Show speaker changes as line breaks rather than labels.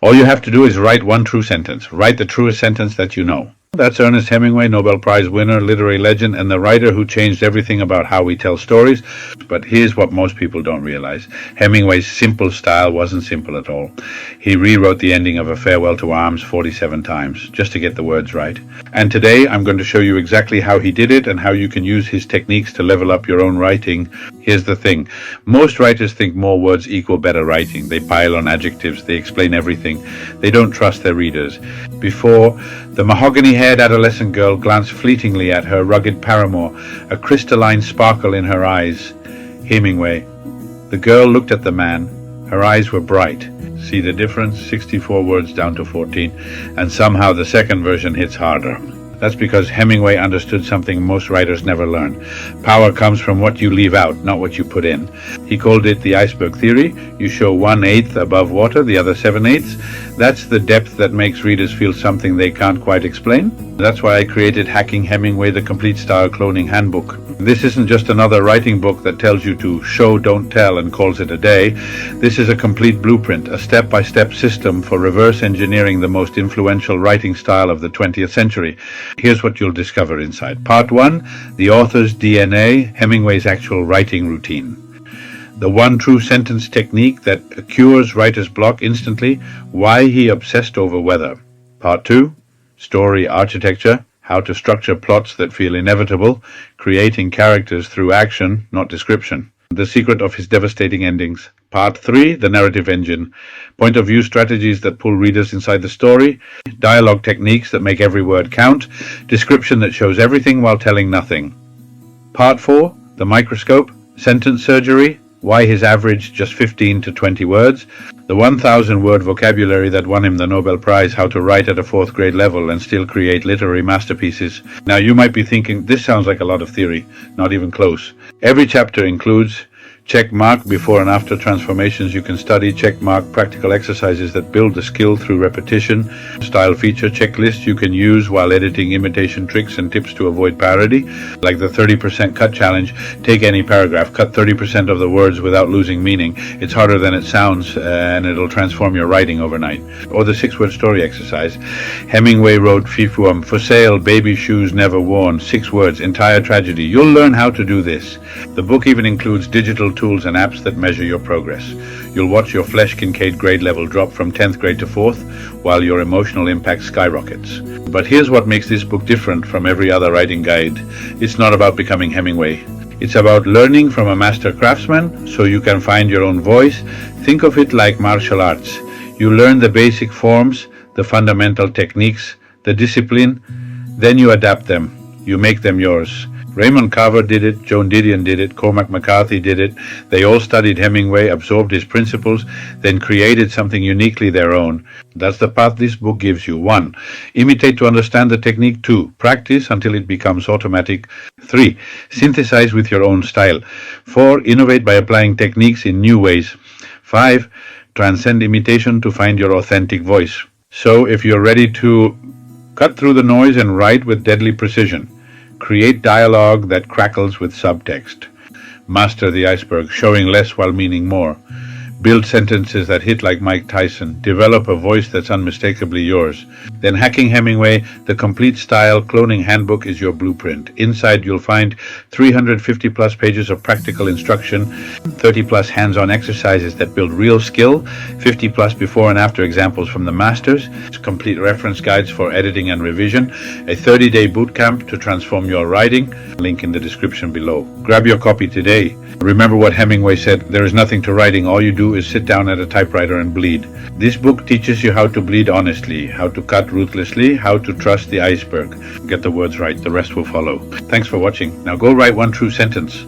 All you have to do is write one true sentence. Write the truest sentence that you know. That's Ernest Hemingway, Nobel Prize winner, literary legend, and the writer who changed everything about how we tell stories. But here's what most people don't realize. Hemingway's simple style wasn't simple at all. He rewrote the ending of A Farewell to Arms 47 times, just to get the words right. And today I'm going to show you exactly how he did it and how you can use his techniques to level up your own writing. Here's the thing. Most writers think more words equal better writing. They pile on adjectives. They explain everything. They don't trust their readers. Before, the mahogany-haired adolescent girl glanced fleetingly at her rugged paramour, a crystalline sparkle in her eyes. Hemingway. The girl looked at the man. Her eyes were bright. See the difference? 64 words down to 14. And somehow the second version hits harder. That's because Hemingway understood something most writers never learn. Power comes from what you leave out, not what you put in. He called it the iceberg theory. You show 1/8 above water, the other 7/8. That's the depth that makes readers feel something they can't quite explain. That's why I created Hacking Hemingway, the Complete Style Cloning Handbook. This isn't just another writing book that tells you to show, don't tell, and calls it a day. This is a complete blueprint, a step-by-step system for reverse engineering the most influential writing style of the 20th century. Here's what you'll discover inside. Part 1, the author's DNA, Hemingway's actual writing routine. The one true sentence technique that cures writer's block instantly, why he obsessed over weather. Part 2, story architecture, how to structure plots that feel inevitable, creating characters through action, not description. The secret of his devastating endings. Part 3, the narrative engine. Point of view strategies that pull readers inside the story. Dialogue techniques that make every word count. Description that shows everything while telling nothing. Part 4, the microscope. Sentence surgery. Why his average just 15 to 20 words. The 1,000-word vocabulary that won him the Nobel Prize, how to write at a 4th grade level and still create literary masterpieces. Now you might be thinking, this sounds like a lot of theory. Not even close. Every chapter includes check mark before and after transformations you can study, check mark practical exercises that build the skill through repetition, style feature checklist you can use while editing, imitation tricks and tips to avoid parody, like the 30% cut challenge. Take any paragraph, cut 30% of the words without losing meaning. It's harder than it sounds and it'll transform your writing overnight. Or the 6-word story exercise. Hemingway wrote Fifuam, for sale, baby shoes never worn, 6 words, entire tragedy. You'll learn how to do this. The book even includes digital tools and apps that measure your progress. You'll watch your Flesh Kincaid grade level drop from 10th grade to 4th, while your emotional impact skyrockets. But here's what makes this book different from every other writing guide. It's not about becoming Hemingway. It's about learning from a master craftsman so you can find your own voice. Think of it like martial arts. You learn the basic forms, the fundamental techniques, the discipline, then you adapt them. You make them yours. Raymond Carver did it, Joan Didion did it, Cormac McCarthy did it. They all studied Hemingway, absorbed his principles, then created something uniquely their own. That's the path this book gives you. 1. Imitate to understand the technique. 2. Practice until it becomes automatic. 3. Synthesize with your own style. 4. Innovate by applying techniques in new ways. 5. Transcend imitation to find your authentic voice. So if you're ready to cut through the noise and write with deadly precision, create dialogue that crackles with subtext. Master the iceberg, showing less while meaning more. Build sentences that hit like Mike Tyson. Develop a voice that's unmistakably yours. Then Hacking Hemingway, the Complete Style Cloning Handbook is your blueprint. Inside you'll find 350 plus pages of practical instruction, 30 plus hands-on exercises that build real skill, 50 plus before and after examples from the masters, complete reference guides for editing and revision, a 30-day boot camp to transform your writing, link in the description below. Grab your copy today. Remember what Hemingway said, there is nothing to writing, all you do is sit down at a typewriter and bleed. This book teaches you how to bleed honestly, how to cut ruthlessly, how to trust the iceberg. Get the words right, the rest will follow. Thanks for watching. Now go write one true sentence.